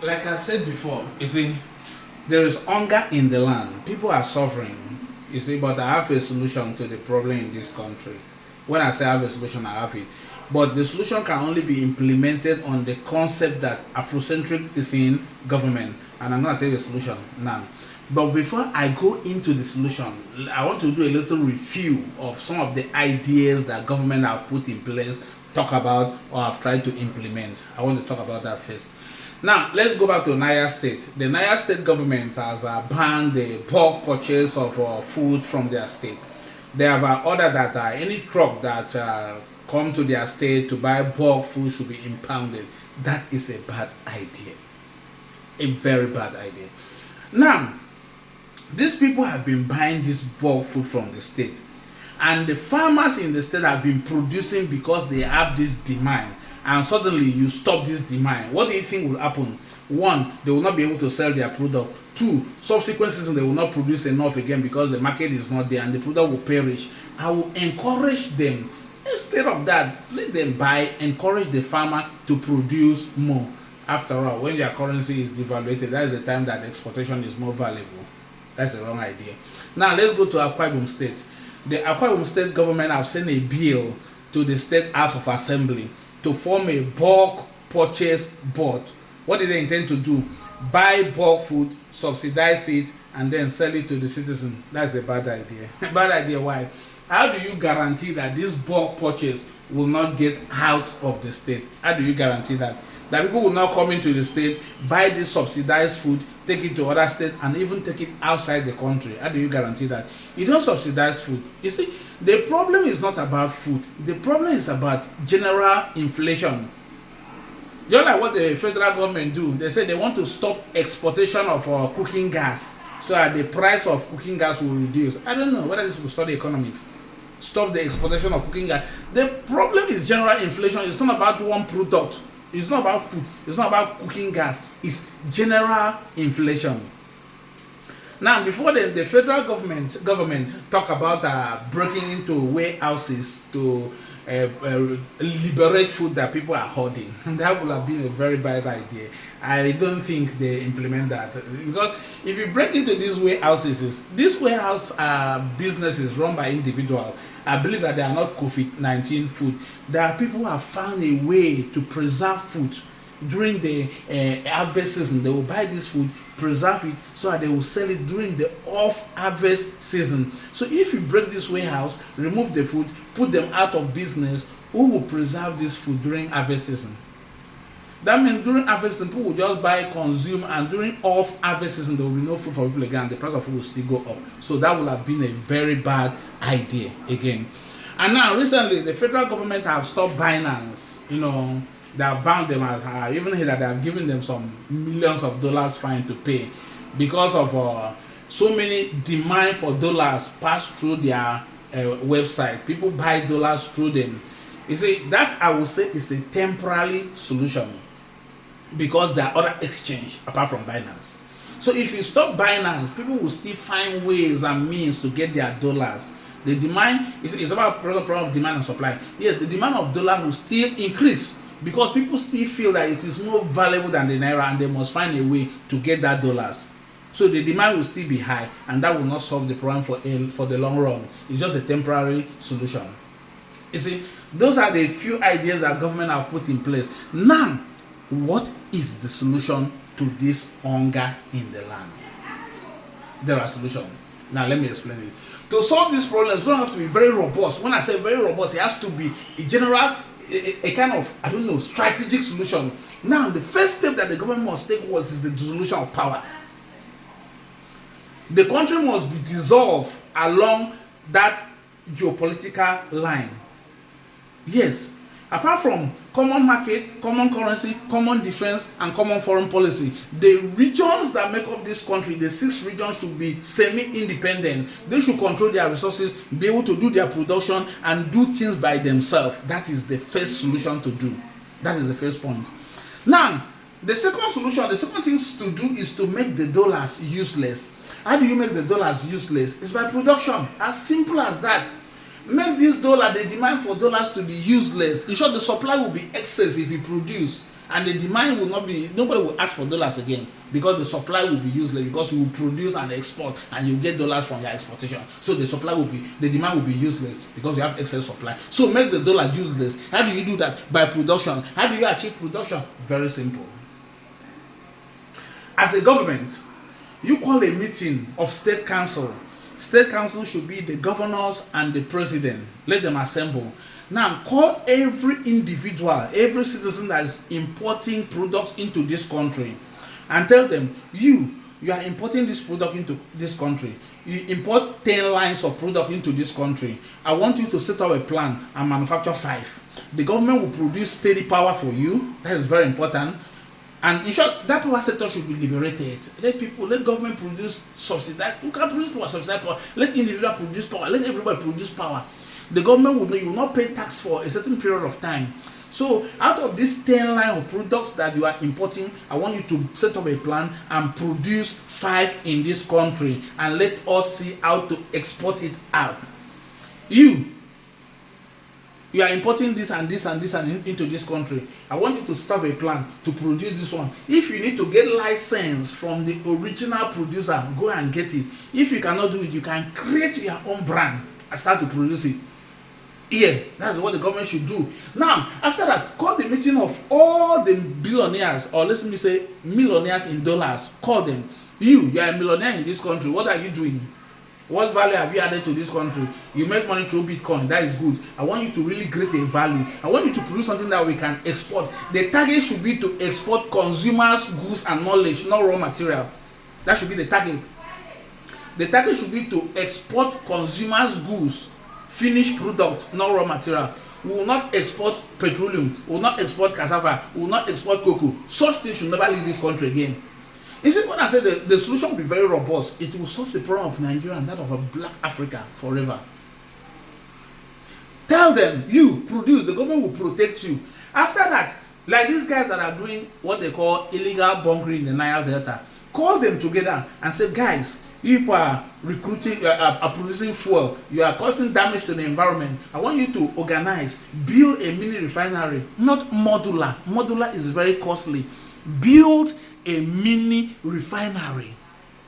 Like I said before, you see, there is hunger in the land. People are suffering. You see, but I have a solution to the problem in this country. When I say I have a solution, I have it. But the solution can only be implemented on the concept that Afrocentric is in government. And I'm going to tell you the solution now. But before I go into the solution, I want to do a little review of some of the ideas that government have put in place, talk about, or have tried to implement. I want to talk about that first. Now, let's go back to Niger State. The Niger State government has banned the bulk purchase of food from their state. They have ordered that any truck that come to their state to buy bulk food should be impounded. That is a bad idea. A very bad idea. Now, these people have been buying this bulk food from the state, and the farmers in the state have been producing because they have this demand, and suddenly you stop this demand. What do you think will happen? One, they will not be able to sell their product. Two, subsequent season they will not produce enough again because the market is not there and the product will perish. I will encourage them, instead of that, let them buy, encourage the farmer to produce more. After all, when their currency is devaluated, that is the time that exportation is more valuable. That's the wrong idea. Now let's go to Akwa Ibom State. The Akwa Ibom State government have sent a bill to the State House of Assembly to form a bulk purchase board. What did they intend to do? Buy bulk food, subsidize it, and then sell it to the citizen. That's a bad idea. Bad idea. Why? How do you guarantee that this bulk purchase will not get out of the state? How do you guarantee that? That people will not come into the state, buy this subsidized food, take it to other states, and even take it outside the country. How do you guarantee that? You don't subsidize food. You see, the problem is not about food. The problem is about general inflation. Just like what the federal government do, they say they want to stop exportation of cooking gas so that the price of cooking gas will reduce. I don't know whether this will study economics. Stop the exportation of cooking gas. The problem is general inflation. It's not about one product. It's not about food. It's not about cooking gas. It's general inflation. Now, before the federal government talk about breaking into warehouses to liberate food that people are hoarding, that would have been a very bad idea. I don't think they implement that, because if you break into these warehouse businesses run by individuals, I believe that they are not COVID-19 food. There are people who have found a way to preserve food during the harvest season. They will buy this food, preserve it, so that they will sell it during the off-harvest season. So if you break this warehouse, remove the food, put them out of business, who will preserve this food during harvest season? That means during harvest season, people will just buy, consume, and during off-harvest season, there will be no food for people again, and the price of food will still go up. So that would have been a very bad idea again. And now, recently, the federal government have stopped Binance. They have banned them. I even heard that they have given them some millions of dollars fine to pay because of so many demand for dollars pass through their website. People buy dollars through them. You see, that I will say is a temporary solution, because there are other exchange apart from Binance. So if you stop Binance, people will still find ways and means to get their dollars. The demand is about problem of demand and supply. Yes, the demand of dollar will still increase because people still feel that it is more valuable than the naira, and they must find a way to get that dollars. So the demand will still be high, and that will not solve the problem for the long run. It's just a temporary solution. You see, those are the few ideas that government have put in place. Now, what is the solution to this hunger in the land? There are solutions. Now let me explain it. To solve these problems, you don't have to be very robust. When I say very robust, it has to be a general, a kind of, strategic solution. Now, the first step that the government must take is the dissolution of power. The country must be dissolved along that geopolitical line. Yes, apart from common market, common currency, common defense, and common foreign policy, the regions that make up this country, the 6 regions, should be semi-independent. They should control their resources, be able to do their production, and do things by themselves. That is the first solution to do. That is the first point. Now, the second solution, the second thing to do is to make the dollars useless. How do you make the dollars useless? It's by production. As simple as that. Make this dollar, the demand for dollars, to be useless. In short, the supply will be excess if you produce, and the demand will not be, nobody will ask for dollars again, because the supply will be useless, because you will produce and export and you get dollars from your exportation. So the supply will be, the demand will be useless because you have excess supply. So make the dollar useless. How do you do that? By production. How do you achieve production? Very simple. As a government, you call a meeting of state council. State council should be the governors and the president. Let them assemble. Now call every individual, every citizen that is importing products into this country, and tell them, you are importing this product into this country. You import 10 lines of product into this country. I want you to set up a plan and manufacture 5. The government will produce steady power for you. That is very important. And in short, that power sector should be liberated. Let government produce subsidized. You can produce power, subsidized power. Let individual produce power. Let everybody produce power. The government will know you will not pay tax for a certain period of time. So out of this 10 line of products that you are importing, I want you to set up a plan and produce 5 in this country, and let us see how to export it out. You are importing this and this and this and into this country. I want you to start a plan to produce this one. If you need to get license from the original producer, go and get it. If you cannot do it, you can create your own brand and start to produce it. Yeah, that's what the government should do. Now, after that, call the meeting of all the billionaires, or let me say millionaires in dollars. Call them. You are a millionaire in this country. What are you doing? What value have you added to this country? You make money through Bitcoin. That is good. I want you to really create a value. I want you to produce something that we can export. The target should be to export consumers, goods, and knowledge, not raw material. That should be the target. The target should be to export consumers, goods, finished product, not raw material. We will not export petroleum. We will not export cassava. We will not export cocoa. Such things should never leave this country again. You see, when I say the solution will be very robust, it will solve the problem of Nigeria and that of a black Africa forever. Tell them, you produce, the government will protect you. After that, like these guys that are doing what they call illegal bunkering in the Nile Delta, call them together and say, guys, you are recruiting, are producing fuel, you are causing damage to the environment. I want you to organize, build a mini refinery, not modular. Modular is very costly. Build a mini refinery.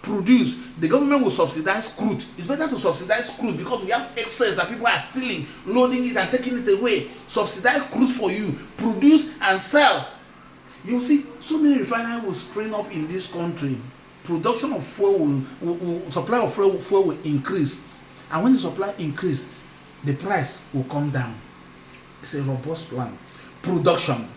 Produce. The government will subsidize crude. It's better to subsidize crude because we have excess that people are stealing, loading it and taking it away. Subsidize crude for you. Produce and sell. You see, so many refineries will spring up in this country. Production of fuel supply of fuel will increase, and when the supply increase, the price will come down. It's a robust plan. Production.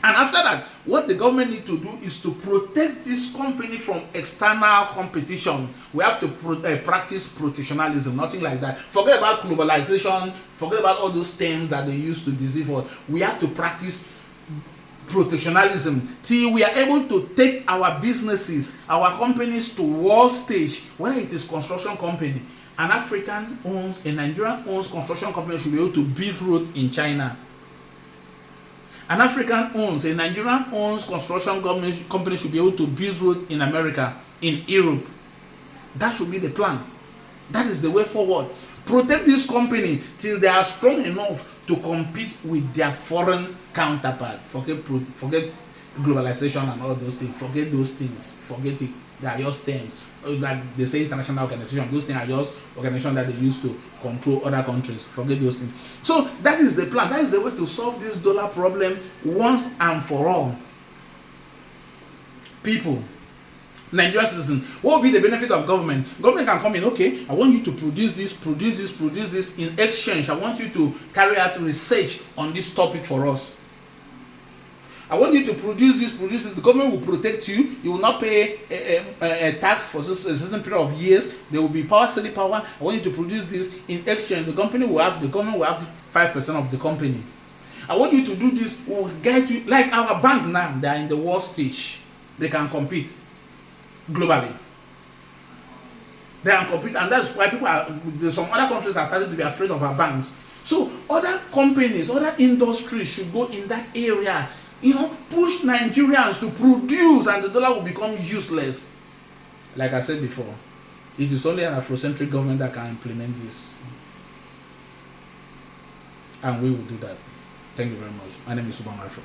And after that, what the government need to do is to protect this company from external competition. We have to practice protectionism, nothing like that. Forget about globalization, forget about all those terms that they use to deceive us. We have to practice protectionism till we are able to take our businesses, our companies to world stage. Whether it is construction company, an African owns, a Nigerian owns construction company should be able to build road in China. An African owns, a Nigerian owns construction company should be able to build road in America, in Europe. That should be the plan. That is the way forward. Protect this company till they are strong enough to compete with their foreign counterpart. Forget globalization and all those things. Forget those things. Forget it. They are just terms. Like they say international organization. Those things are just organizations that they use to control other countries. Forget those things. So that is the plan. That is the way to solve this dollar problem once and for all. People, Nigerian citizens, what will be the benefit of government? Government can come in, okay, I want you to produce this. In exchange, I want you to carry out research on this topic for us. I want you to produce this. The government will protect you. You will not pay a tax for a certain period of years. There will be steady power. I want you to produce this. In exchange, the government will have 5% of the company. I want you to do this. We'll guide you. Like our bank now, they are in the world stage. They can compete globally. They can compete, and that's why some other countries are starting to be afraid of our banks. So other companies, other industries should go in that area. Push Nigerians to produce, and the dollar will become useless. Like I said before, it is only an Afrocentric government that can implement this, and we will do that. Thank you very much. My name is Subham Afro.